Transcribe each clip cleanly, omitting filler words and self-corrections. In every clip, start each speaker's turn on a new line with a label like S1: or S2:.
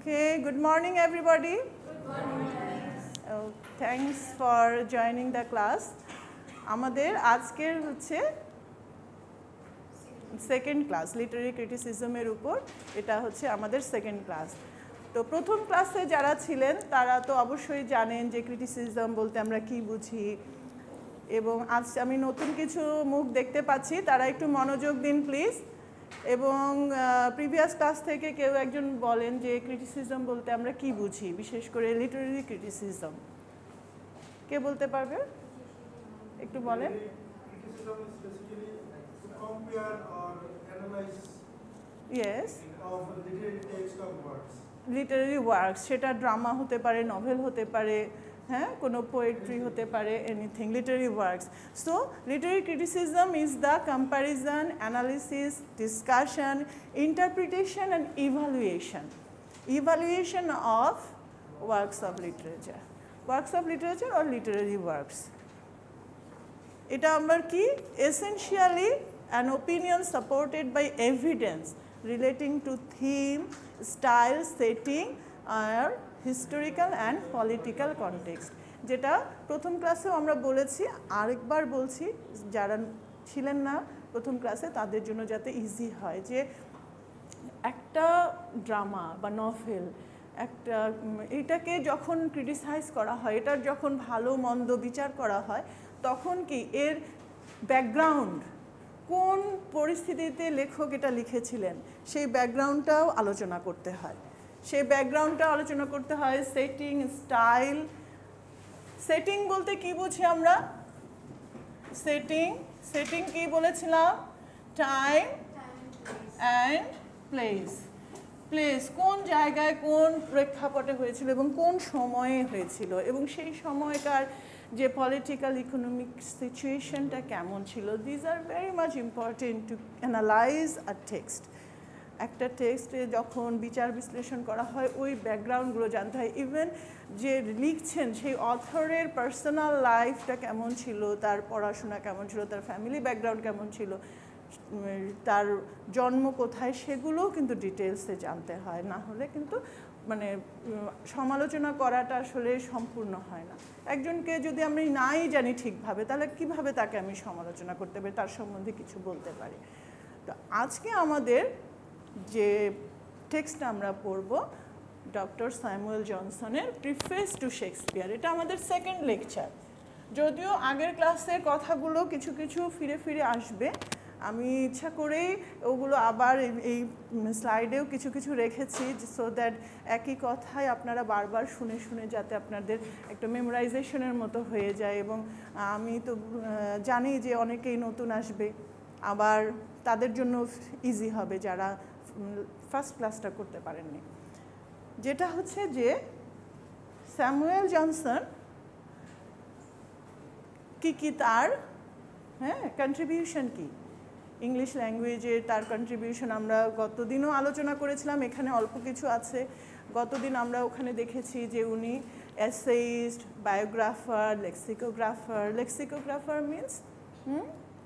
S1: Okay, good morning everybody.
S2: Good morning.
S1: Thanks for joining the class. আমাদের আজকের হচ্ছে second class literary ক্রিটিসিজমের উপর। এটা হচ্ছে আমাদের সেকেন্ড ক্লাস। তো প্রথম ক্লাসে যারা ছিলেন তারা তো অবশ্যই জানেন যে ক্রিটিসিজম বলতে আমরা কি বুঝি, এবং আজ আমি নতুন কিছু মুখ দেখতে পাচ্ছি, তারা একটু মনোযোগ দিন প্লিজ। এবং প্রিভিয়াস ক্লাস থেকে কেউ একজন বলেন যে ক্রিটিসিজম বলতে আমরা কি বুঝি, বিশেষ করে লিটারেরি ক্রিটিসিজম। কে বলতে পারবে, একটু বলেন।
S3: Criticism is basically to compare or analyze
S1: yes,
S3: of literary text or works.
S1: Literary works, সেটা ড্রামা হতে পারে, নভেল হতে পারে, হ্যাঁ, কোনো পোয়েট্রি হতে পারে, anything literary works. So literary criticism is the comparison, analysis, discussion, interpretation and evaluation of works of literature or literary works. এটা আমরা কি essentially an opinion supported by evidence relating to theme, style, setting আর historical and political context. যেটা প্রথম ক্লাসেও আমরা বলেছি, আরেকবার বলছি যারা ছিলেন না প্রথম ক্লাসে তাদের জন্য যাতে ইজি হয়, যে একটা ড্রামা বা নভেল এটাকে যখন ক্রিটিসাইজ করা হয়, এটার যখন ভালো মন্দ বিচার করা হয়, তখন কি এর ব্যাকগ্রাউন্ড, কোন পরিস্থিতিতে লেখক এটা লিখেছিলেন সেই ব্যাকগ্রাউন্ডটাও আলোচনা করতে হয়। Setting, style. সেটিং বলতে কি বুঝি আমরা? সেটিং কি বলেছিলাম? টাইম অ্যান্ড প্লেস, কোন জায়গায় কোন প্রেক্ষাপটে হয়েছিল এবং কোন সময়ে হয়েছিল, এবং সেই সময়কার যে পলিটিক্যাল ইকোনমিক সিচুয়েশনটা কেমন ছিল। These are very much important to analyse a text. একটা টেক্সটে যখন বিচার বিশ্লেষণ করা হয়, ওই ব্যাকগ্রাউন্ডগুলো জানতে হয়। ইভেন যে লিখছেন সেই অথরের পার্সোনাল লাইফটা কেমন ছিল, তার পড়াশোনা কেমন ছিল, তার ফ্যামিলি ব্যাকগ্রাউন্ড কেমন ছিল, তার জন্ম কোথায়, সেগুলোও কিন্তু ডিটেলসে জানতে হয়। না হলে কিন্তু মানে সমালোচনা করাটা আসলে সম্পূর্ণ হয় না। একজনকে যদি আমি নাই জানি ঠিকভাবে, তাহলে কিভাবে তাকে আমি সমালোচনা করতে পারি, তার সম্বন্ধে কিছু বলতে পারি। তো আজকে আমাদের যে টেক্সটটা আমরা পড়ব ডক্টর স্যামুয়েল জনসনের প্রিফেস টু শেক্সপিয়ার। এটা আমাদের সেকেন্ড লেকচার। যদিও আগের ক্লাসের কথাগুলো কিছু কিছু ফিরে ফিরে আসবে, আমি ইচ্ছা করেই ওগুলো আবার এই স্লাইডেও কিছু কিছু রেখেছি, সো দ্যাট একই কথাই আপনারা বারবার শুনে শুনে যাতে আপনাদের একটা মেমোরাইজেশনের মতো হয়ে যায়। এবং আমি তো জানি যে অনেকেই নতুন আসবে, আবার তাদের জন্য ইজি হবে যারা ফার্স্ট ক্লাসটা করতে পারেননি। যেটা হচ্ছে যে স্যামুয়েল জনসন কি তার কন্ট্রিবিউশন কি ইংলিশ ল্যাঙ্গুয়েজে, তার কন্ট্রিবিউশন আমরা গতদিনও আলোচনা করেছিলাম, এখানে অল্প কিছু আছে। গতদিন আমরা ওখানে দেখেছি যে উনি এসেইস্ট, বায়োগ্রাফার, লেক্সিকোগ্রাফার মিনস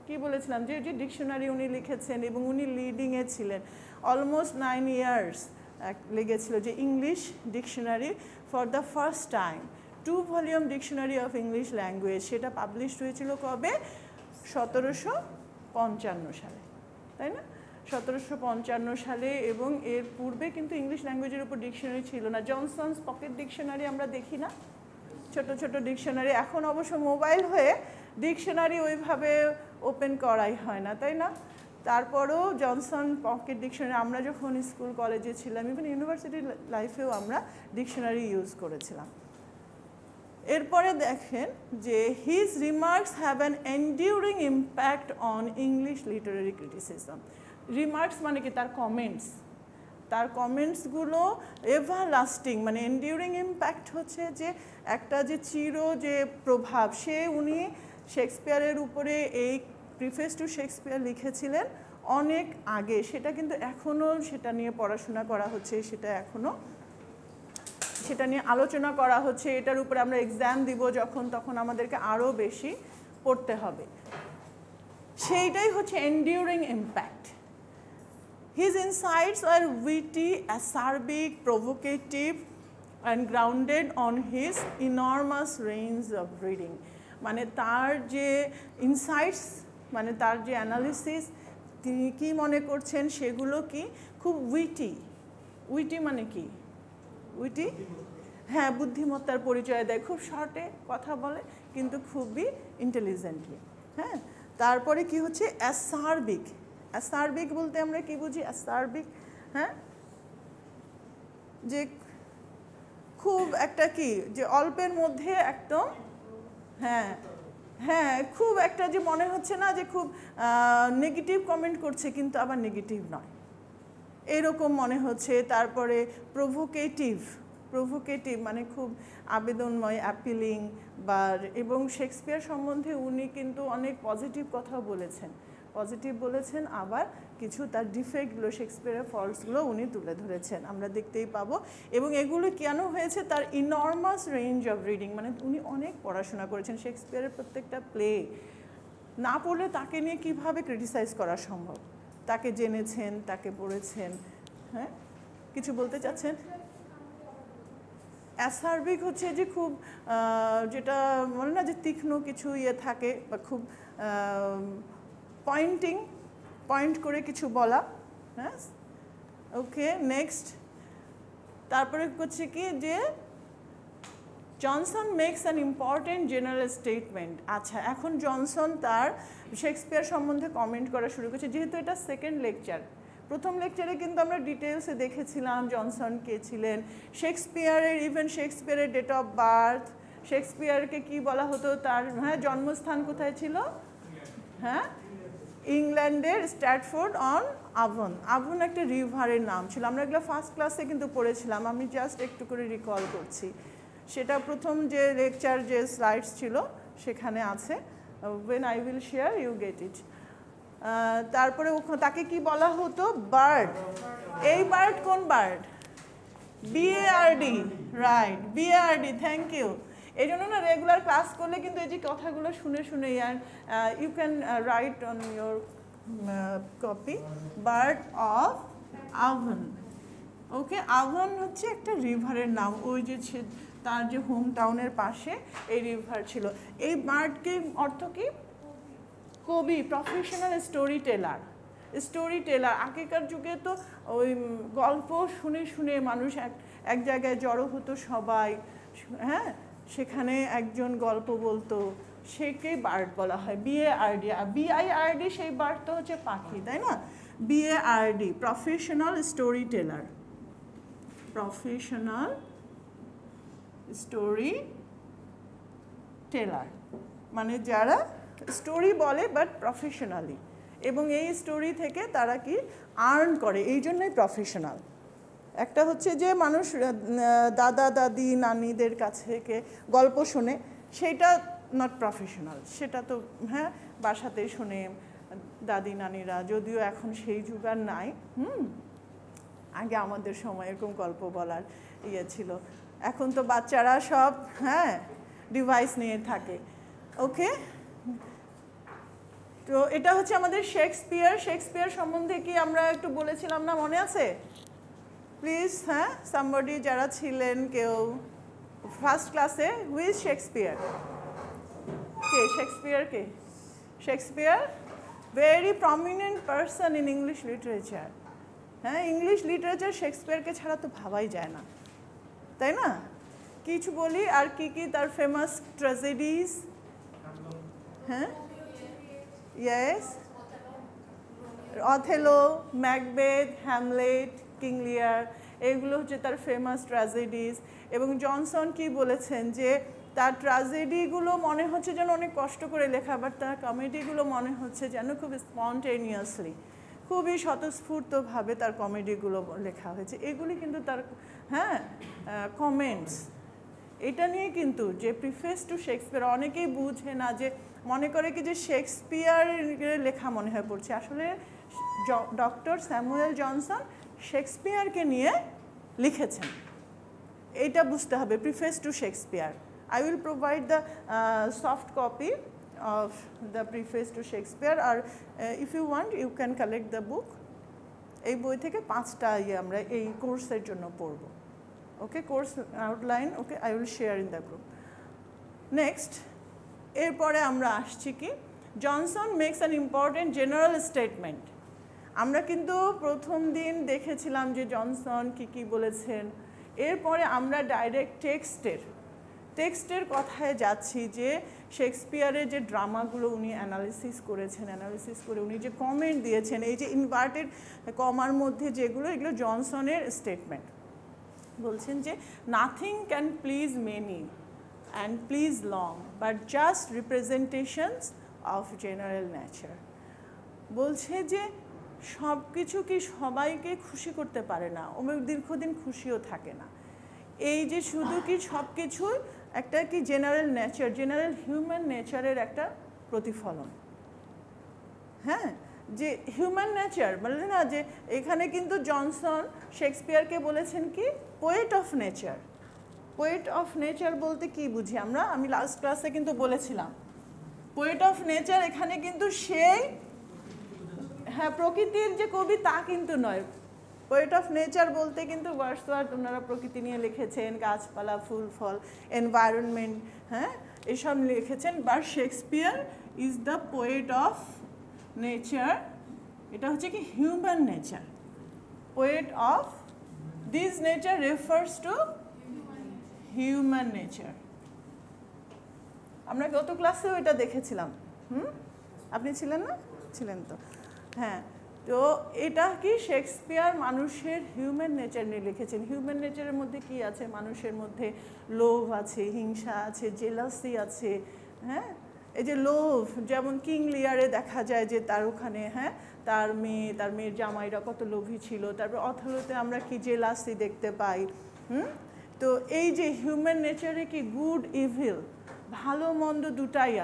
S1: কি বলেছিলাম, যে ডিকশনারি উনি লিখেছেন, এবং উনি লিডিংয়ে ছিলেন। অলমোস্ট 9 years লেগেছিল যে English dictionary for the first time, 2 volume dictionary of English language, সেটা পাবলিশ হয়েছিল কবে? 1755 সালে, তাই না? 1755 সালে। এবং এর পূর্বে কিন্তু ইংলিশ ল্যাঙ্গুয়েজের উপর ডিকশনারি ছিল না। জনসনস পকেট ডিকশনারি আমরা দেখি না, ছোট ছোট ডিকশনারি। এখন অবশ্য মোবাইল হয়ে ডিকশনারি ওইভাবে ওপেন করাই হয় না, তাই না? তারপরেও জনসন পকেট ডিকশনারি আমরা যখন স্কুল কলেজে ছিলাম, ইভেন ইউনিভার্সিটি লাইফেও আমরা ডিকশনারি ইউজ করেছিলাম। এরপরে দেখেন যে his remarks have an enduring impact on English literary criticism. Remarks মানে কি? তার কমেন্টসগুলো এভার লাস্টিং, মানে এন্ডিউরিং ইম্প্যাক্ট হচ্ছে যে একটা যে যে প্রভাব উনি শেক্সপিয়ারের উপরে এই প্রিফেস টু শেক্সপিয়ার লিখেছিলেন অনেক আগে। সেটা কিন্তু এখনও সেটা নিয়ে পড়াশোনা করা হচ্ছে, সেটা নিয়ে আলোচনা করা হচ্ছে। এটার উপরে আমরা এক্সাম দিব যখন, তখন আমাদেরকে আরও বেশি পড়তে হবে। সেইটাই হচ্ছে এন্ডিউরিং impact. His insights are witty, acerbic, provocative and grounded on his enormous range of reading. মানে তার যে ইনসাইটস, মানে তার যে অ্যানালিসিস, তিনি কী মনে করছেন সেগুলো কি খুব উইটি। উইটি মানে কি? উইটি, হ্যাঁ, বুদ্ধিমত্তার পরিচয় দেয়, খুব শর্টে কথা বলে কিন্তু খুবই ইন্টেলিজেন্টলি। হ্যাঁ, তারপরে কি হচ্ছে অ্যাসার্বিক। অ্যাসার্বিক বলতে আমরা কি বুঝি? অ্যাসার্বিক, হ্যাঁ, যে খুব একটা কি, যে অল্পের মধ্যে একদম, হ্যাঁ হ্যাঁ, খুব একটা যে মনে হচ্ছে না যে খুব নেগেটিভ কমেন্ট করছে কিন্তু আবার নেগেটিভ নয়, এরকম মনে হচ্ছে। তারপরে প্রভোকেটিভ, প্রভোকেটিভ মানে খুব আবেদনময়, অ্যাপিলিং বা, এবং শেক্সপিয়ার সম্বন্ধে উনি কিন্তু অনেক পজিটিভ কথাও বলেছেন, পজিটিভ বলেছেন, আবার কিছু তার ডিফেক্টগুলো, শেক্সপিয়ারের ফল্টসগুলো উনি তুলে ধরেছেন, আমরা দেখতেই পাবো। এবং এগুলো কেন হয়েছে? তার ইনর্মাস রেঞ্জ অফ রিডিং, মানে উনি অনেক পড়াশোনা করেছেন। শেক্সপিয়ারের প্রত্যেকটা প্লে না পড়লে তাকে নিয়ে কিভাবে ক্রিটিসাইজ করা সম্ভব? তাকে জেনেছেন, তাকে পড়েছেন। হ্যাঁ, কিছু বলতে চাচ্ছেন? অ্যাসার্বিক হচ্ছে যে খুব, যেটা বলে না যে তীক্ষ্ণ কিছু ইয়ে থাকে, বা খুব পয়েন্টিং, পয়েন্ট করে কিছু বলা। হ্যাঁ, ওকে, নেক্সট। তারপরে হচ্ছে কি যে Johnson makes an important general statement. আচ্ছা, এখন জনসন তার শেক্সপিয়ার সম্বন্ধে কমেন্ট করা শুরু করেছে, যেহেতু এটা সেকেন্ড লেকচার। প্রথম লেকচারে কিন্তু আমরা ডিটেলসে দেখেছিলাম জনসন কে ছিলেন, শেক্সপিয়ারের, ইভেন শেক্সপিয়ারের ডেট অফ বার্থ, শেক্সপিয়ারকে কি বলা হতো, তার, হ্যাঁ, জন্মস্থান কোথায় ছিল? হ্যাঁ, ইংল্যান্ডের স্ট্র্যাটফোর্ড অন আভন। আভন একটা রিভারের নাম ছিল, আমরা এগুলো ফার্স্ট ক্লাসে কিন্তু পড়েছিলাম, আমি জাস্ট একটু করে রিকল করছি। সেটা প্রথম যে লেকচার, যে স্লাইডস ছিল সেখানে আছে, when I will share you get it. তারপরে তাকে কি বলা হতো? বার্ড। এই বার্ড কোন bard? BARD, right, BARD, thank you. এই জন্য না রেগুলার ক্লাস করলে কিন্তু এই যে কথাগুলো শুনে শুনে, আর you can write on your copy, bard of Avon. Okay, Avon হচ্ছে একটা রিভারের নাম, ওই যে তার যে হোম টাউনের পাশে এই রিভার ছিল। এই বার্ডকে অর্থ কি? কবি, professional story teller. Story teller, আগেকার যুগে তো ওই গল্প শুনে শুনে মানুষ এক জায়গায় জড়ো হতো সবাই, হ্যাঁ, সেখানে একজন গল্প বলতো, সেকেই বার্ড বলা হয়। BARD, BIRD, সেই বার্ড তো হচ্ছে পাখি, তাই না? BARD, professional story teller, professional story teller, মানে যারা স্টোরি বলে বাট প্রফেশনালি, এবং এই স্টোরি থেকে তারা কি আর্ন করে, এই জন্যই প্রফেশনাল। একটা হচ্ছে যে মানুষ দাদা দাদি নানিদের কাছ থেকে গল্প শোনে, সেটা নট প্রফেশনাল, সেটা তো, হ্যাঁ, বাসাতেই শোনে দাদি নানিরা, যদিও এখন সেই যুগ আর নাই। আগে আমাদের সময় এরকম গল্প বলার ইয়ে ছিল, এখন তো বাচ্চারা সব, হ্যাঁ, ডিভাইস নিয়ে থাকে। ওকে, তো এটা হচ্ছে আমাদের শেক্সপিয়ার। শেক্সপিয়ার সম্বন্ধে কি আমরা একটু বলেছিলাম না, মনে আছে? প্লিজ, হ্যাঁ, সামবডি যারা ছিলেন, কেউ ফার্স্ট ক্লাসে, who is Shakespeare? K Shakespeare? K Shakespeare? Very prominent person in English literature. হ্যাঁ, ইংলিশ লিটারেচার শেক্সপিয়ারকে ছাড়া তো ভাবাই যায় না, তাই না? কিছু বলি, আর কি কি তার ফেমাস ট্র্যাজেডিজ? হ্যাঁ, yes, Othello, Macbeth, Hamlet, king লিয়ার, এগুলো হচ্ছে তার ফেমাস ট্র্যাজেডিজ। এবং জনসন কি বলেছেন যে তার ট্র্যাজেডিগুলো মনে হচ্ছে যেন অনেক কষ্ট করে লেখা, বাট তার কমেডিগুলো মনে হচ্ছে যেন খুব স্পন্টেনিয়াসলি, খুবই স্বতঃস্ফূর্তভাবে তার কমেডিগুলো লেখা হয়েছে। এগুলি কিন্তু তার, হ্যাঁ, কমেন্টস। এটা নিয়ে কিন্তু যে প্রিফেস টু শেক্সপিয়ার, অনেকেই বুঝে না, যে মনে করে কি যে শেক্সপিয়ারের লেখা মনে হয় পড়ছে, আসলে ডক্টর স্যামুয়েল জনসন শেক্সপিয়ারকে নিয়ে লিখেছেন, এইটা বুঝতে হবে। Preface to Shakespeare, I will provide the soft copy of the preface to Shakespeare, or if you want you can collect the book এই বই থেকে 5টা আমরা এই কোর্সের জন্য পড়ব। Okay, course outline okay I will share in the group. Next, এরপরে আমরা আসছি কি, Johnson makes an important general statement. আমরা কিন্তু প্রথম দিন দেখেছিলাম যে জনসন কি বলেছেন। এরপরে আমরা ডাইরেক্ট টেক্সটের কথায় যাচ্ছি, যে শেক্সপিয়ারের যে ড্রামাগুলো উনি অ্যানালিসিস করে উনি যে কমেন্ট দিয়েছেন, এই যে ইনভার্টেড কমার মধ্যে যেগুলো, এগুলো জনসনের স্টেটমেন্ট। বলছেন যে nothing can please many and please long but just representations of general nature. বলছে যে সব কিছু কি সবাইকে খুশি করতে পারে না, দীর্ঘদিন খুশিও থাকে না। এই যে শুধু কি সব কিছুই একটা কি জেনারেল হিউম্যান নেচারের একটা প্রতিফলন। হ্যাঁ, যে হিউম্যান নেচার বলে না, যে এখানে কিন্তু জনসন শেক্সপিয়ারকে বলেছেন কি পোয়েট অফ নেচার বলতে কি বুঝি আমরা, আমি লাস্ট ক্লাসে কিন্তু বলেছিলাম পোয়েট অফ নেচার এখানে কিন্তু সেই, হ্যাঁ, প্রকৃতির যে কবি তা কিন্তু নয়। পোয়েট অফ নেচার বলতে কিন্তু ওয়ার্ডসওয়ার্থ ওনারা প্রকৃতি নিয়ে লিখেছেন, গাছপালা, ফুল ফল, এনভায়রনমেন্ট, হ্যাঁ, এসব লিখেছেন। But Shakespeare is the poet of nature. এটা হচ্ছে কি human nature. Poet of this nature refers to human nature. আমরা গত ক্লাসেও এটা দেখেছিলাম। আপনি ছিলেন না? ছিলেন তো, হ্যাঁ। তো এটা কি শেক্সপিয়ার মানুষের হিউম্যান নেচার নিয়ে লিখেছেন। হিউম্যান নেচারের মধ্যে কি আছে? মানুষের মধ্যে লোভ আছে, হিংসা আছে, জেলাসি আছে। হ্যাঁ, এই যে লোভ, যেমন কিং লিয়ারে দেখা যায় যে তার ওখানে, হ্যাঁ, তার মেয়ের জামাইরা কত লোভী ছিল। তারপর অথলোতে আমরা কি জেলাসি দেখতে পাই। তো এই যে হিউম্যান নেচারে কি গুড ইভিল, ভালো মন্দ দুটাই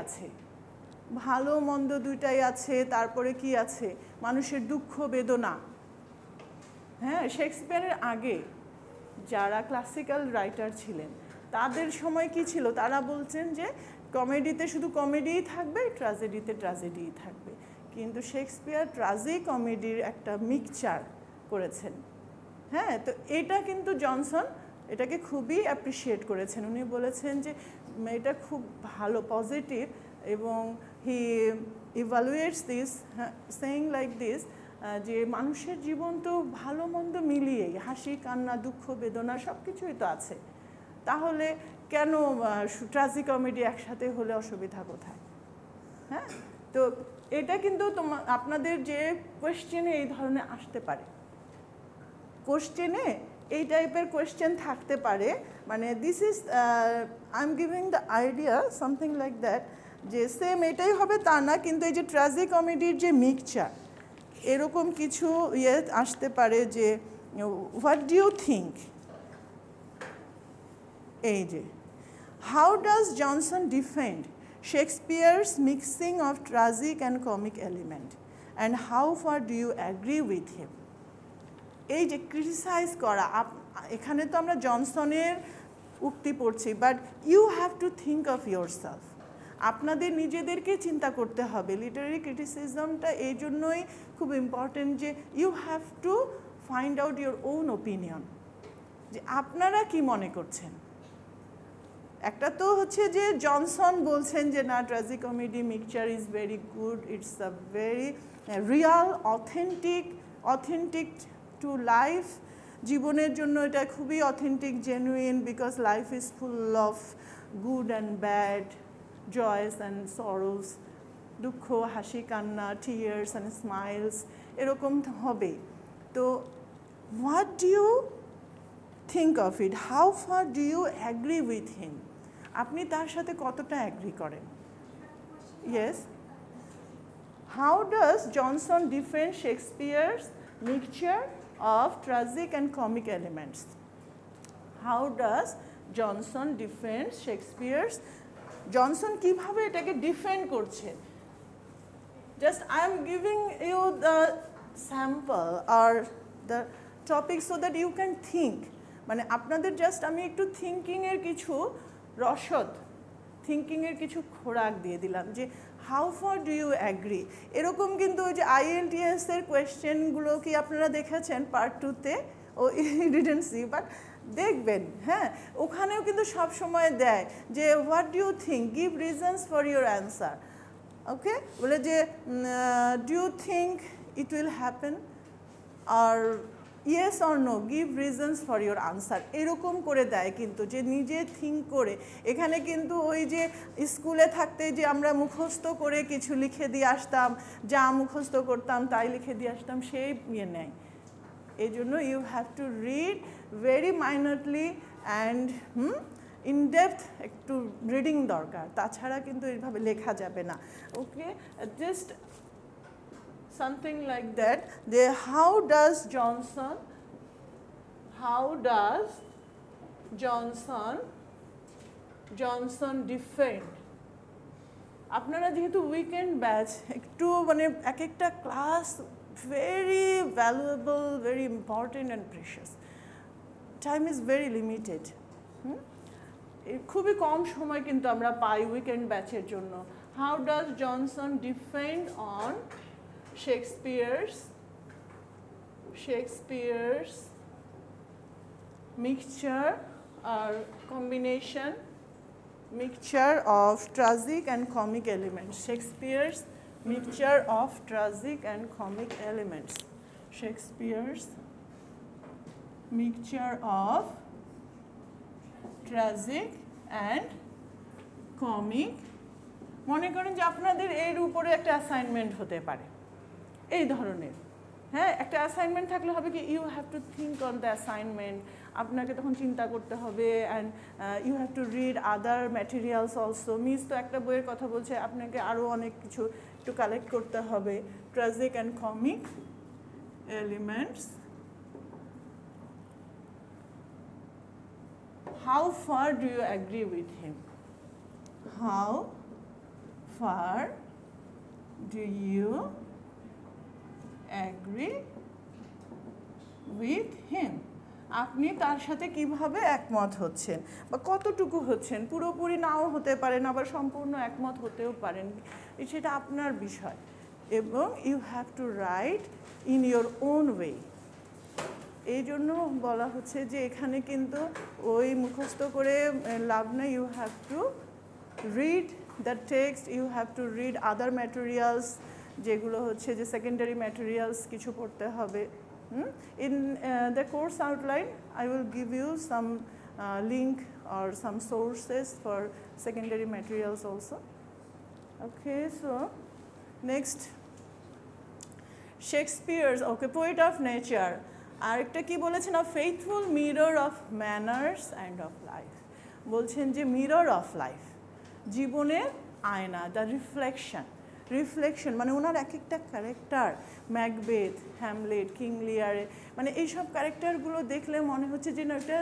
S1: আছে। তারপরে কি আছে? মানুষের দুঃখ বেদনা। হ্যাঁ, শেক্সপিয়ারের আগে যারা ক্লাসিক্যাল রাইটার ছিলেন তাদের সময় কি ছিল? তারা বলছেন যে কমেডিতে শুধু কমেডিই থাকবে, ট্র্যাজেডিতে ট্র্যাজেডিই থাকবে। কিন্তু শেক্সপিয়ার ট্র্যাজেডি কমেডির একটা মিক্সচার করেছেন। হ্যাঁ, তো এটা কিন্তু জনসন এটাকে খুবই অ্যাপ্রিসিয়েট করেছেন। উনি বলেছেন যে এটা খুব ভালো, পজিটিভ, এবং হি ইভালুয়েটস দিস সেইং লাইক দিস, যে মানুষের জীবন তো ভালো মন্দ মিলিয়েই, হাসি কান্না দুঃখ বেদনা সব কিছুই তো আছে। তাহলে কেন ট্র্যাজিক কমেডি একসাথে হলে অসুবিধা কোথায়? হ্যাঁ, তো এটা কিন্তু আপনাদের যে কোয়েশ্চেনে এই ধরনের আসতে পারে, কোয়েশ্চেনে এই টাইপের কোয়েশ্চেন থাকতে পারে। মানে this is I am giving the idea something like that, যে সেম এটাই হবে তা না, কিন্তু এই যে ট্র্যাজিক কমেডির যে মিক্সচার, এরকম কিছু আসতে পারে। যে হোয়াট ডু ইউ থিঙ্ক, এই যে how does Johnson defend Shakespeare's mixing of tragic and comic element and how far do you agree with him. এই যে ক্রিটিসাইজ করা, এখানে তো আমরা জনসনের উক্তি পড়ছি, but you have to think of yourself. আপনাদের নিজেদেরকে চিন্তা করতে হবে। লিটারারি ক্রিটিসিজমটা এই জন্যই খুব ইম্পর্টেন্ট, যে you have to find out your own opinion, যে আপনারা কি মনে করছেন। একটা তো হচ্ছে যে জনসন বলছেন যে না, tragic comedy mixture is very good, it's a very real, authentic to life. জীবনের জন্য এটা খুবই authentic, genuine, because life is full of good and bad, joys and sorrows, দুঃখ, হাসি কান্না, টিয়ার্স অ্যান্ড স্মাইলস, এরকম হবে। তো what do you think of it, how far do you agree with him, আপনি তার সাথে কতটা অ্যাগ্রি করেন। Yes, how does Johnson defend Shakespeare's mixture of tragic and comic elements? How does Johnson defend Shakespeare's? Johnson কিভাবে এটাকে defend করছেন? Just I am giving you the sample or the topic so that you can think. মানে আপনাদের just আমি একটু থিঙ্কিংয়ের কিছু রসদ, থিঙ্কিংয়ের কিছু খোরাক দিয়ে দিলাম, যে how far do you agree, এরকম কিন্তু ওই যে IELTS এর কোয়েশ্চেনগুলো কি আপনারা দেখেছেন পার্ট 2-তে? ও ডিডন্ট সি, বাট দেখবেন, হ্যাঁ, ওখানেও কিন্তু সব সময় দেয় যে what do you think, give reasons for your answer. Okay, বলে যে do you think it will happen, আর yes or no, give reasons for your answer, এরকম করে দেয় কিন্তু, যে নিজে থিঙ্ক করে। এখানে কিন্তু ওই যে স্কুলে থাকতে যে আমরা মুখস্থ করে কিছু লিখে দিয়ে আসতাম, যা মুখস্থ করতাম তাই লিখে দিয়ে আসতাম, সেই ইয়ে নেয়। এই জন্য you have to read very minorly and in depth একটু রিডিং দরকার, তাছাড়া কিন্তু এইভাবে লেখা যাবে না। Okay, just something like that. How does Johnson defend? আপনারা যেহেতু উইকেন্ড ব্যাচ, একটু মানে এক একটা class very valuable, very important and precious, time is very limited. খুবই কম সময় কিন্তু আমরা পাই উইকেন্ড ব্যাচের জন্য। How does Johnson defend on Shakespeare's mixture or mixture of tragic and comic elements. Shakespeare's mixture of tragic and comic elements. Shakespeare's mixture of tragic and comic. মনে করেন যে আপনাদের এর উপরে একটা অ্যাসাইনমেন্ট হতে পারে এই ধরনের, হ্যাঁ, একটা অ্যাসাইনমেন্ট থাকলে হবে কি, you have to think on the assignment, আপনাকে তখন চিন্তা করতে হবে, and you have to read other materials also. Miss তো একটা বইয়ের কথা বলছে, আপনাকে আরও অনেক কিছু একটু কালেক্ট করতে হবে। Tragic and comic elements. How far do you agree with him? How far do you agree with him? আপনি তার সাথে কিভাবে একমত হচ্ছেন বা কতটুকু হচ্ছেন, পুরোপুরি নাও হতে পারেন, আবার সম্পূর্ণ একমত হতেও পারেন, সেটা আপনার বিষয়। এবং you have to write in your own way. এই জন্য বলা হচ্ছে যে এখানে কিন্তু ওই মুখস্থ করে লাভ নেই, you have to read the text, you have to read other materials, যেগুলো হচ্ছে যে সেকেন্ডারি ম্যাটেরিয়ালস কিছু পড়তে হবে। In the course outline, I will give you some link or some sources for secondary materials also. Okay, so next, Shakespeare's, okay, poet of nature. আরেকটা কি বলেছেন, a faithful mirror of manners and of life. বলছেন যে mirror of life, জীবনের আয়না, the reflection, মানে ওনার এক একটা ক্যারেক্টার, ম্যাকবেথ, হ্যামলেট, কিং লিয়ারে, মানে এইসব ক্যারেক্টারগুলো দেখলে মনে হচ্ছে যে না, এটা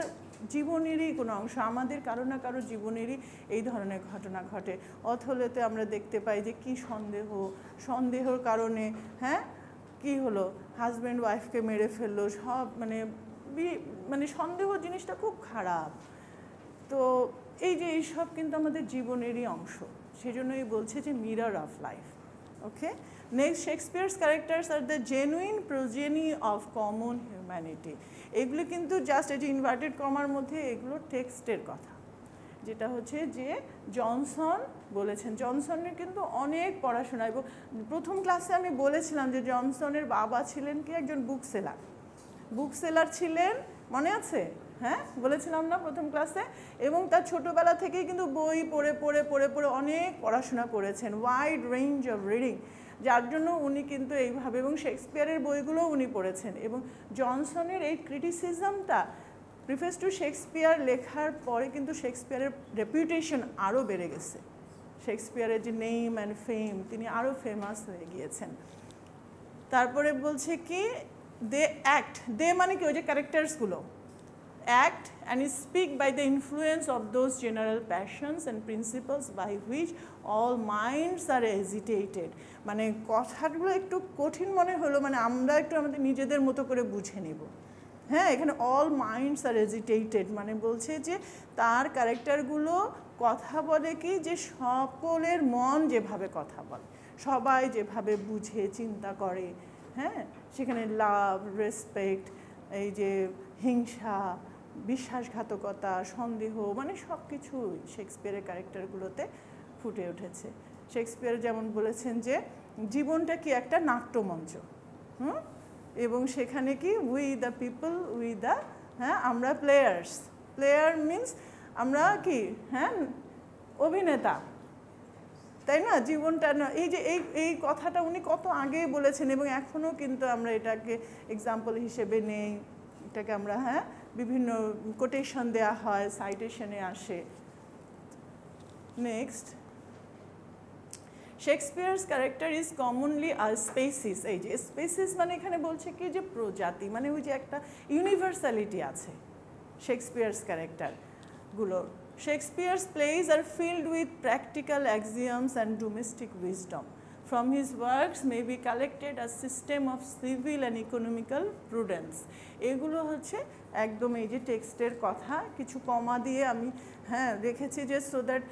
S1: জীবনেরই কোনো অংশ, আমাদের কারো না কারো জীবনেরই এই ধরনের ঘটনা ঘটে। অথলেতে আমরা দেখতে পাই যে কি সন্দেহর কারণে, হ্যাঁ, কি হলো, হাজব্যান্ড ওয়াইফকে মেরে ফেললো, সব মানে সন্দেহ জিনিসটা খুব খারাপ। তো এই যে এইসব কিন্তু আমাদের জীবনেরই অংশ, সেজন্যই বলছে যে mirror of life. Okay, next, Shakespeare's characters are the genuine progeny of common humanity. এগুলো কিন্তু জাস্ট এই যে ইনভার্টেড কমার মধ্যে এগুলো টেক্সটের কথা, যেটা হচ্ছে যে জনসন বলেছেন। জনসনের কিন্তু অনেক পড়াশোনা, এবং প্রথম ক্লাসে আমি বলেছিলাম যে জনসনের বাবা ছিলেন কি একজন বুক সেলার ছিলেন, মনে আছে? হ্যাঁ, বলেছিলাম না প্রথম ক্লাসে। এবং তার ছোটোবেলা থেকেই কিন্তু বই পড়ে পড়ে পড়ে পড়ে অনেক পড়াশোনা করেছেন, ওয়াইড রেঞ্জ অফ রিডিং, যার জন্য উনি কিন্তু এইভাবে, এবং শেক্সপিয়ারের বইগুলোও উনি পড়েছেন। এবং জনসনের এই ক্রিটিসিজমটা প্রিফেস টু শেক্সপিয়ার লেখার পরে কিন্তু শেক্সপিয়ারের রেপুটেশন আরও বেড়ে গেছে, শেক্সপিয়ারের যে নেম অ্যান্ড ফেম, তিনি আরও ফেমাস হয়ে গিয়েছেন। তারপরে বলছে কি, দে মানে কি, ওই যে ক্যারেক্টার্সগুলো act and speak by the influence of those general passions and principles by which all minds are agitated. মানে কথাগুলো একটু কঠিন মনে হলো, মানে আমরা একটু আমাদের নিজেদের মতো করে বুঝে নিব। হ্যাঁ, এখানে অল মাইন্ডস আর এজিটেটেড, মানে বলছে যে তার ক্যারেক্টারগুলো কথা বলে কি, যে সকলের মন যেভাবে কথা বলে, সবাই যেভাবে বুঝে চিন্তা করে, হ্যাঁ, সেখানে লাভ, রেসপেক্ট, এই যে হিংসা, বিশ্বাসঘাতকতা, সন্দেহ, মানে সব কিছুই শেক্সপিয়ারের ক্যারেক্টারগুলোতে ফুটে উঠেছে। শেক্সপিয়ার যেমন বলেছেন যে জীবনটা কি একটা নাট্যমঞ্চ, এবং সেখানে কি we the people, we the, হ্যাঁ, আমরা প্লেয়ার্স। প্লেয়ার মিনস আমরা কি, হ্যাঁ, অভিনেতা, তাই না? জীবনটা না, এই যে এই কথাটা উনি কত আগে বলেছেন, এবং এখনও কিন্তু আমরা এটাকে এক্সাম্পল হিসেবে নেই, এটাকে আমরা, হ্যাঁ, বিভিন্ন কোটেশন দেয়া হয়, সাইটেশনে আসে। Next, Shakespeare's character is commonly are species. এই যে স্পেসিস মানে এখানে বলছে কি যে প্রজাতি, মানে ওই যে একটা ইউনিভার্সালিটি আছে শেক্সপিয়ারস ক্যারেক্টারগুলোর। Shakespeare's plays are filled with practical axioms and domestic wisdom. From his works may be collected a system of civil and economical prudence. এগুলো হচ্ছে একদম এই যে টেক্সটের কথা, কিছু কমা দিয়ে আমি, হ্যাঁ, রেখেছি যে সো দ্যাট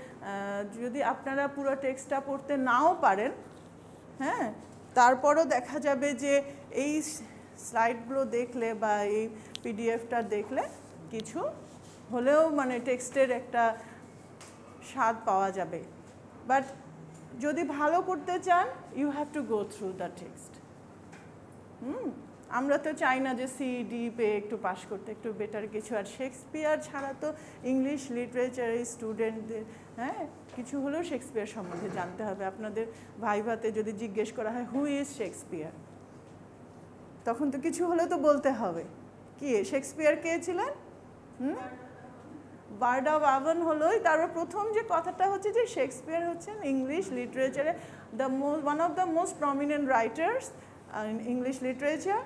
S1: যদি আপনারা পুরো টেক্সটটা পড়তে নাও পারেন, হ্যাঁ, তারপরও দেখা যাবে যে এই স্লাইডগুলো দেখলে বা এই পিডিএফটা দেখলে কিছু হলেও মানে টেক্সটের একটা স্বাদ পাওয়া যাবে। বাট যদি ভালো করতে চান, you have to go through the text. আমরা তো চাই না যে সিডি পেয়ে একটু পাস করতে, একটু বেটার কিছু। আর শেক্সপিয়ার ছাড়া তো ইংলিশ লিটারেচারের স্টুডেন্টদের, হ্যাঁ, কিছু হলেও শেক্সপিয়ার সম্বন্ধে জানতে হবে। আপনাদের ভাইভাতে যদি জিজ্ঞেস করা হয় হু ইজ শেক্সপিয়ার, তখন তো কিছু হলে তো বলতে হবে। কি শেক্সপিয়ার কে ছিলেন? বার্ড অফ আভন হলোই। তারপর প্রথম যে কথাটা হচ্ছে যে শেক্সপিয়ার হচ্ছেন ইংলিশ লিটারেচারে one of the most prominent writers in English literature.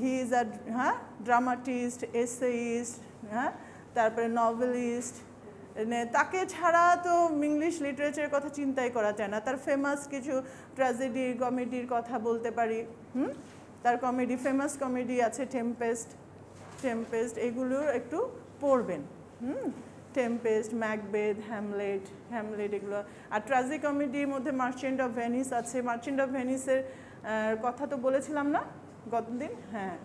S1: He is a, হ্যাঁ, ড্রামাটিস্ট, এসেইস্ট, হ্যাঁ, তারপরে নভেলিস্ট। তাকে ছাড়া তো ইংলিশ লিটারেচারের কথা চিন্তাই করা যায় না। তার ফেমাস কিছু ট্র্যাজেডি, কমেডির কথা বলতে পারি। তার কমেডি, ফেমাস কমেডি আছে টেম্পেস্ট, এগুলোর একটু পড়বেন। টেম্পেস্ট, ম্যাকবেথ, হ্যামলেট এগুলো। আর ট্র্যাজিক কমেডির মধ্যে মার্চেন্ট অফ ভেনিস আছে। মার্চেন্ট অফ ভেনিসের কথা তো বলেছিলাম না গতদিন? হ্যাঁ,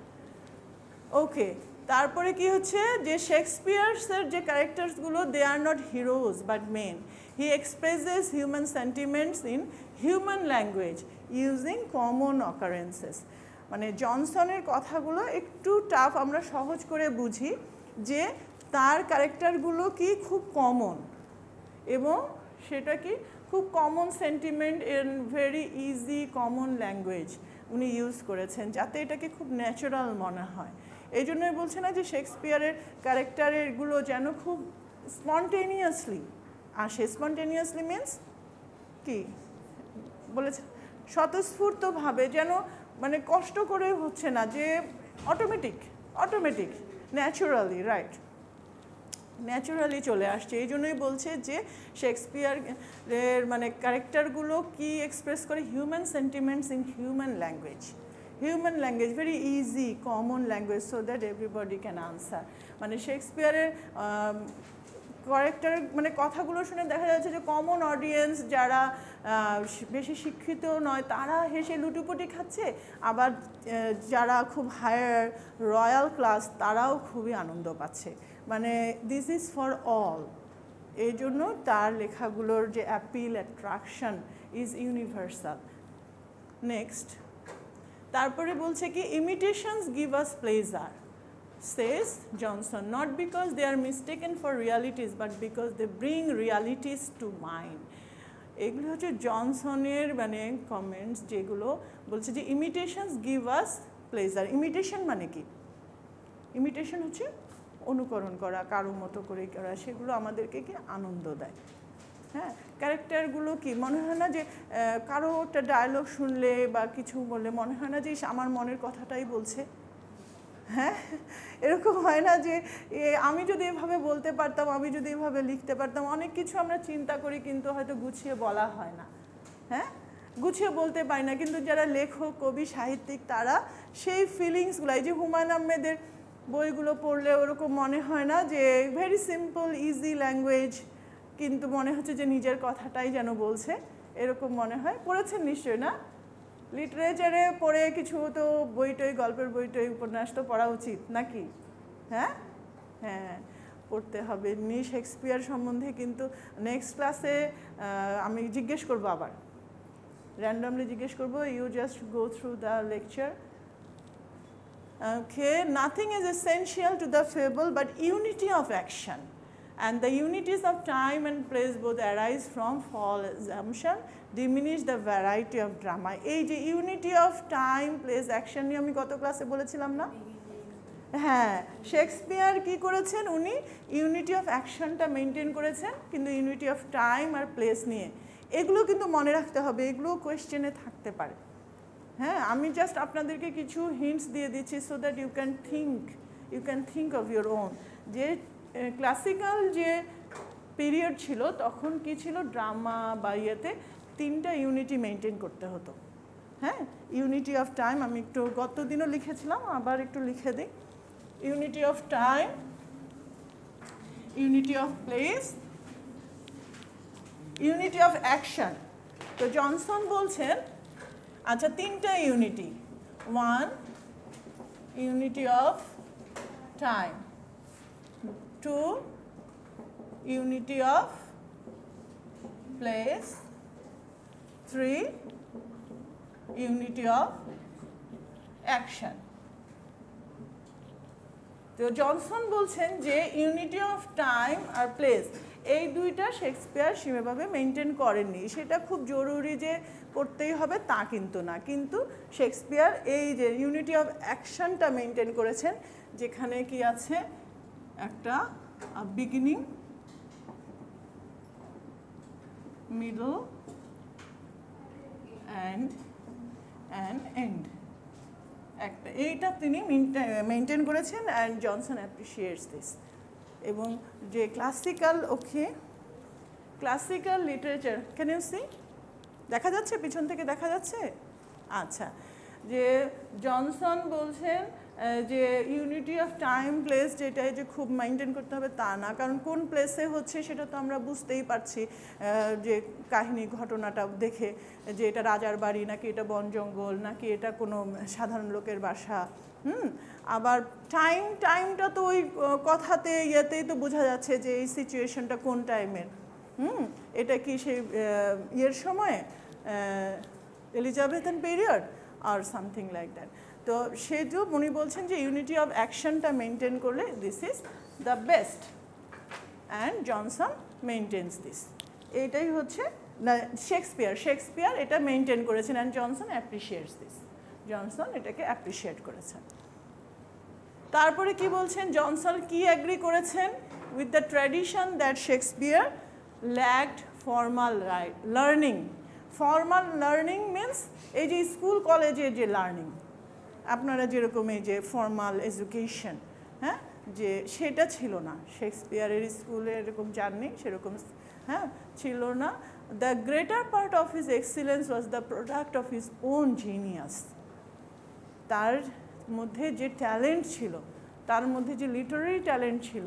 S1: ওকে। তারপরে কি হচ্ছে যে শেক্সপিয়ারসের যে ক্যারেক্টার্সগুলো, they are not heroes but men. He expresses human sentiments in human language using common occurrences. মানে জনসনের কথাগুলো একটু টাফ, আমরা সহজ করে বুঝি যে তার ক্যারেক্টারগুলো কি খুব কমন, এবং সেটা কি খুব common sentiment in very easy common language উনি ইউজ করেছেন, যাতে এটাকে খুব ন্যাচারাল মনে হয়। এই জন্যই বলছে না যে শেক্সপিয়ারের ক্যারেক্টারেরগুলো যেন খুব স্পন্টেনিয়াসলি আসে। স্পন্টেনিয়াসলি মিনস কি বলেছে? স্বতঃস্ফূর্তভাবে, যেন মানে কষ্ট করে হচ্ছে না, যে অটোমেটিক ন্যাচুরালি, রাইট, ন্যাচুরালি চলে আসছে। এই জন্যই বলছে যে শেক্সপিয়ারের মানে ক্যারেক্টারগুলো কি এক্সপ্রেস করে, human sentiments in human language, very easy common language, so that everybody can answer. মানে শেক্সপিয়ারের ক্যারেক্টার মানে কথাগুলো শুনে দেখা যাচ্ছে যে কমন অডিয়েন্স যারা বেশি শিক্ষিত নয় তারা হেসে লুটোপুটি খাচ্ছে, আবার যারা খুব হায়ার রয়্যাল ক্লাস তারাও খুবই আনন্দ পাচ্ছে। মানে দিস ইজ ফর অল। এই জন্য তার লেখাগুলোর যে appeal, attraction is universal. Next, তারপরে বলছে কি imitations give us pleasure, says Johnson, not because they are mistaken for realities but because they bring realities to mind. এগুলো হচ্ছে জনসনের মানে কমেন্টস, যেগুলো বলছে যে ইমিটেশনস গিভ আস প্লেজার। ইমিটেশন মানে কি? ইমিটেশন হচ্ছে অনুকরণ করা, কারো মতো করে করা, সেগুলো আমাদেরকে কি আনন্দ দেয়। হ্যাঁ, ক্যারেক্টারগুলো কি মনে হয় না যে কারো একটা ডায়লগ শুনলে বা কিছু বললে মনে হয় না যে আমার মনের কথাটাই বলছে? হ্যাঁ, এরকম হয় না যে আমি যদি এভাবে বলতে পারতাম, আমি যদি এভাবে লিখতে পারতাম। অনেক কিছু আমরা চিন্তা করি কিন্তু হয়তো গুছিয়ে বলা হয় না, হ্যাঁ, গুছিয়ে বলতে পারি না। কিন্তু যারা লেখক, কবি, সাহিত্যিক, তারা সেই ফিলিংসগুলো, এই যে হুমায়ুন আহমেদের বইগুলো পড়লে ওরকম মনে হয় না যে ভেরি সিম্পল ইজি ল্যাঙ্গুয়েজ, কিন্তু মনে হচ্ছে যে নিজের কথাটাই যেন বলছে, এরকম মনে হয়। পড়েছেন নিশ্চয়ই না? লিটারেচারে পড়ে কিছু তো বইটই, গল্পের বইটই, উপন্যাস তো পড়া উচিত নাকি? হ্যাঁ হ্যাঁ, পড়তে হবে। এমনি শেক্সপিয়ার সম্বন্ধে কিন্তু নেক্সট ক্লাসে আমি জিজ্ঞেস করবো, আবার র্যান্ডমলি জিজ্ঞেস করবো, you just go through the lecture. Okay, nothing is essential to the fable but unity of action, and the unities of time and place both arise from false assumption, diminish the variety of drama. এই যে unity of time place action নিয়ে আমি গত ক্লাসে বলেছিলাম না? হ্যাঁ, Shakespeare কি করেছেন, উনি ইউনিটি অফ অ্যাকশনটা মেনটেন করেছেন, কিন্তু ইউনিটি অফ টাইম আর প্লেস নিয়ে, এগুলো কিন্তু মনে রাখতে হবে, এগুলো কোয়েশ্চেনে থাকতে পারে। হ্যাঁ, আমি জাস্ট আপনাদেরকে কিছু হিন্টস দিয়ে দিচ্ছি so that you can think of your own. যে ক্লাসিক্যাল যে পিরিয়ড ছিল তখন কি ছিল, ড্রামা বা ইয়েতে তিনটা ইউনিটি মেনটেন করতে হতো। হ্যাঁ, ইউনিটি অফ টাইম আমি একটু গত দিনও লিখেছিলাম, আবার একটু লিখে দিই। Unity of time, unity of place, unity of action. তো জনসন বলছেন আচ্ছা তিনটা unity, 1 unity of time, 2 unity of place, 3 unity of action. তো জনসন বলছেন যে ইউনিটি অফ টাইম আর প্লেস এই দুইটা শেক্সপিয়ার সেভাবে মেনটেন করেননি। সেটা খুব জরুরি যে করতেই হবে তা কিন্তু না, কিন্তু শেক্সপিয়ার এই যে ইউনিটি অফ অ্যাকশনটা মেনটেন করেছেন, যেখানে কি আছে একটা বিগিনিং, মিডল অ্যান্ড এন্ড, একটা এইটা তিনি মেনটেন করেছেন, অ্যান্ড জনসন অ্যাপ্রিসিয়েটস দিস। এবং যে classical, okay, classical literature, can you see, দেখা যাচ্ছে পিছন থেকে, দেখা যাচ্ছে? আচ্ছা, যে জনসন বলছেন যে ইউনিটি অফ টাইম প্লেস যেটাই যে খুব মেনটেন করতে হবে তা না, কারণ কোন প্লেসে হচ্ছে সেটা তো আমরা বুঝতেই পারছি, যে কাহিনী ঘটনাটা দেখে, যে এটা রাজার বাড়ি নাকি এটা বন জঙ্গল নাকি এটা কোনো সাধারণ লোকের বাসা। আবার টাইমটা তো ওই কথাতে ইয়েতেই তো বোঝা যাচ্ছে যে এই সিচুয়েশনটা কোন টাইমের, এটা কি সেই ইয়ের সময়, এলিজাবেথান পিরিয়ড আর সামথিং লাইক দ্যাট। তো সেটাও উনি বলছেন যে ইউনিটি অফ অ্যাকশনটা মেনটেন করলে this is the best, and Johnson maintains this. এইটাই হচ্ছে শেক্সপিয়ার এটা মেনটেন করেছেন, and Johnson appreciates this, Johnson এটাকে অ্যাপ্রিসিয়েট করেছেন। তারপরে কি বলছেন, জনসন কি অ্যাগ্রি করেছেন with the tradition that Shakespeare lacked formal learning. Formal learning means এই যে স্কুল কলেজের যে লার্নিং, আপনারা যেরকম এই যে ফর্মাল এডুকেশন, হ্যাঁ, যে সেটা ছিল না শেক্সপিয়ারের স্কুলে, এরকম জাননি সেরকম, হ্যাঁ, ছিল না। The greater part of his excellence was the product of his own genius. তার মধ্যে যে ট্যালেন্ট ছিল, তার মধ্যে যে লিটারারি ট্যালেন্ট ছিল,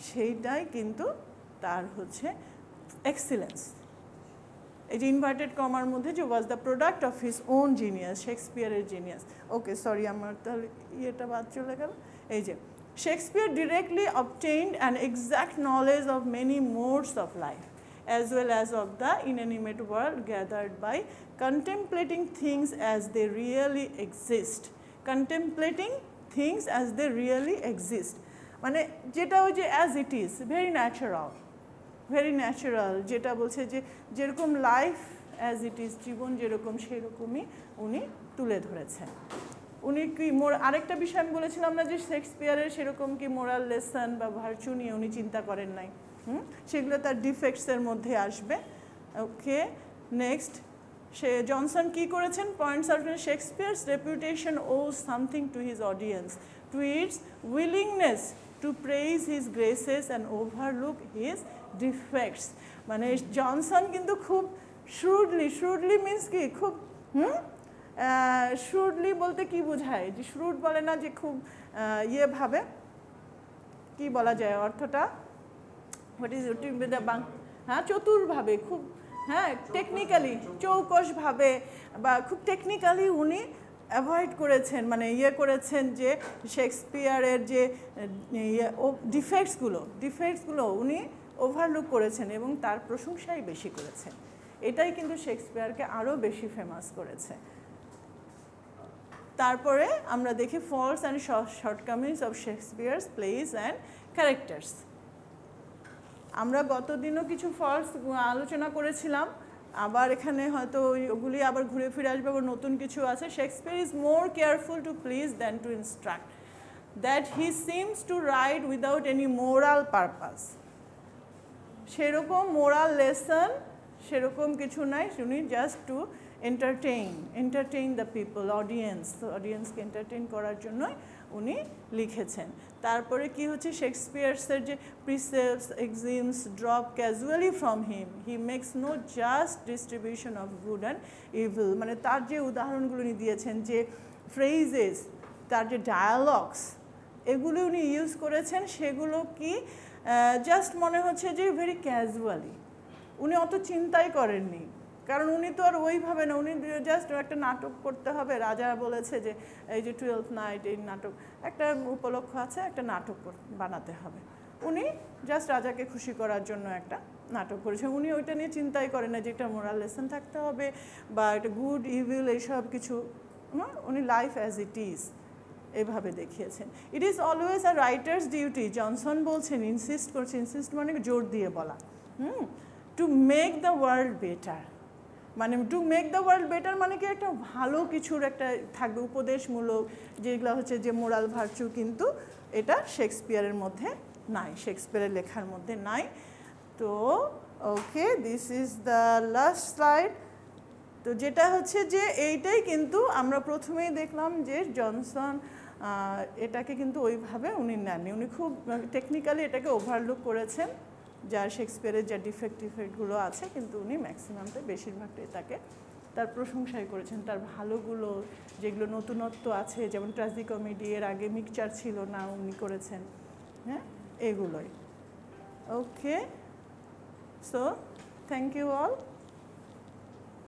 S1: সেইটাই কিন্তু তার হচ্ছে এক্সিলেন্স। এই যে ইনভার্টেড কমার মধ্যে যে was the product of his own genius, শেক্সপিয়ারের জিনিয়াস। ওকে, সরি, আমার তাহলে ইয়েটা বাদ চলে গেল। এই যে Shakespeare directly obtained an exact knowledge of many modes of life as well as of the inanimate world gathered by contemplating things as they really exist. Contemplating things as they really exist, মানে যেটা ওই যে as it is, very natural, যেটা বলছে যে যেরকম life as it is, জীবন যেরকম সেরকমই উনি তুলে ধরেছেন। উনি কি আরেকটা বিষয় আমি বলেছিলাম না যে শেক্সপিয়ারের সেরকম কি মোরাল লেসন বা ভার্চু নিয়ে উনি চিন্তা করেন নাই, সেগুলো তার ডিফেক্টসের মধ্যে আসবে। ওকে, নেক্সট, সে জনসন কি করেছেন, points out Shakespeare's reputation owes something to his audience, to its willingness to praise his graces and overlook his defects. মানে জনসন কিন্তু খুব শ্রুডলি মিন্স কি খুব শ্রুডলি বলতে কি বোঝায়? যে শ্রুড বলে না যে খুব ইয়ে ভাবে, কি বলা যায় অর্থটা? হোয়াট ইজ হ্যাঁ, চতুরভাবে, খুব, হ্যাঁ, টেকনিক্যালি, চৌকসভাবে বা খুব টেকনিক্যালি উনি অ্যাভয়েড করেছেন, মানে ইয়ে করেছেন যে শেক্সপিয়ারের যে ডিফেক্টসগুলো উনি ওভারলুক করেছেন এবং তার প্রশংসাই বেশি করেছেন। এটাই কিন্তু শেক্সপিয়ারকে আরও বেশি ফেমাস করেছে। তারপরে আমরা দেখি faults and shortcomings of Shakespeare's place and characters. আমরা গত দিনও কিছু ফল্টস আলোচনা করেছিলাম, আবার এখানে হয়তো ওগুলি আবার ঘুরে ফিরে আসবে, আবার নতুন কিছু আছে। Shakespeare is more careful to please than to instruct, that he seems to write without any moral purpose. সেরকম মোরাল লেসন সেরকম কিছু নাই, উনি just to entertain the people, অডিয়েন্সকে এন্টারটেইন করার জন্যই উনি লিখেছেন। তারপরে কি হচ্ছে, শেক্সপিয়ার্সের যে precepts, axioms drop casually from him, he makes no just distribution of good and evil. মানে তার যে উদাহরণগুলো উনি দিয়েছেন, যে ফ্রেজেস, তার যে ডায়ালগস, এগুলো উনি ইউজ করেছেন, সেগুলো কি জাস্ট মনে হচ্ছে যে ভেরি ক্যাজুয়ালি, উনি অত চিন্তাই করেননি। কারণ উনি তো আর ওইভাবে না, উনি জাস্ট একটা নাটক করতে হবে, রাজা বলেছে যে এই যে 12th নাইট, এই নাটক একটা উপলক্ষ আছে, একটা নাটক বানাতে হবে, উনি জাস্ট রাজাকে খুশি করার জন্য একটা নাটক করেছেন। উনি ওইটা নিয়ে চিন্তাই করেন না যে একটা মোরাল লেসন থাকতে হবে বা একটা গুড ইভিল এইসব কিছু। উনি লাইফ অ্যাজ ইট ইজ এভাবে দেখিয়েছেন। It is always a writer's duty, Johnson বলছেন, ইনসিস্ট মানে জোর দিয়ে বলা, to make the world better. মানে to make the world better মানে কি, একটা ভালো কিছুর একটা থাকবে, উপদেশমূলক যেগুলো হচ্ছে যে মোরাল ভার্চু, কিন্তু এটা শেক্সপিয়ারের মধ্যে নাই, শেক্সপিয়ারের লেখার মধ্যে নাই। তো okay, this is the last slide. তো যেটা হচ্ছে যে এইটাই কিন্তু আমরা প্রথমেই দেখলাম যে জনসন এটাকে কিন্তু ওইভাবে উনি নেননি, উনি খুব টেকনিক্যালি এটাকে ওভারলুক করেছেন, যার শেক্সপিয়ারের যা ডিফেক্টগুলো আছে, কিন্তু উনি ম্যাক্সিমামটা, বেশিরভাগটাই তাকে তার প্রশংসাই করেছেন, তার ভালোগুলো যেগুলো নতুনত্ব আছে, যেমন ট্র্যাজিকমেডি, এর আগে মিক্সচার ছিল না, উনি করেছেন, হ্যাঁ, এগুলোই। ওকে, সো থ্যাংক ইউ অল।